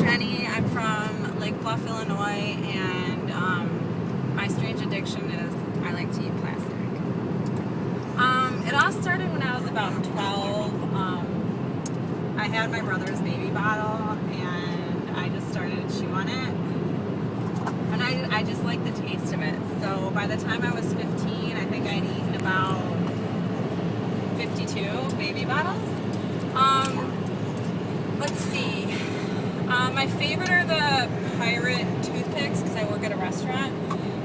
Jenny. I'm from Lake Bluff, Illinois, and my strange addiction is I like to eat plastic. It all started when I was about 12. I had my brother's baby bottle, and I just started to chew on it. And I just like the taste of it. So by the time I was 15, I think I'd eaten about 52 baby bottles. Let's see. My favorite are the Pirate toothpicks because I work at a restaurant.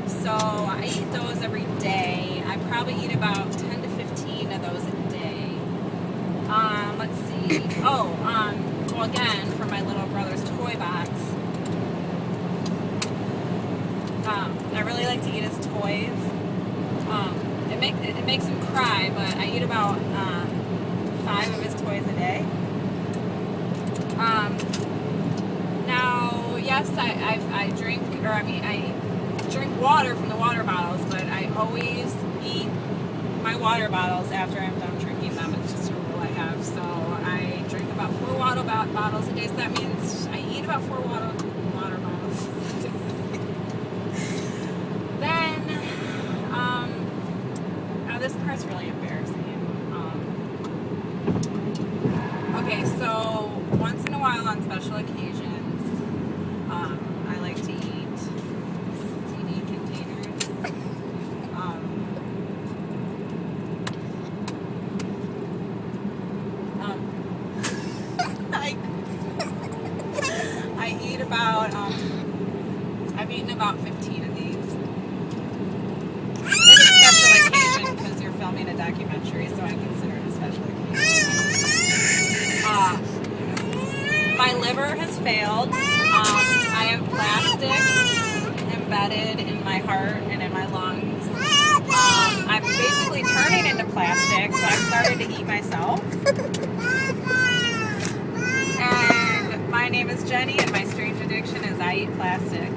So I eat those every day. I probably eat about 10 to 15 of those a day. Let's see. Well, again, for my little brother's toy box. I really like to eat his toys. It makes him cry, but I eat about 5 of his toys a day. Now, yes, I drink water from the water bottles, but I always eat my water bottles after I'm done drinking them. It's just a rule I have. So I drink about 4 water bottles a day. So that means I eat about 4 water bottles. Then, now this part's really embarrassing. Okay, so once in a while on special occasions, I like to eat CD containers. I eat about, I've eaten about 15 of these. It's a special occasion because you're filming a documentary, so I consider it a special occasion. My liver has failed. I have plastic embedded in my heart and in my lungs. I'm basically turning into plastic, so I've started to eat myself. And my name is Jenny, and my strange addiction is I eat plastic.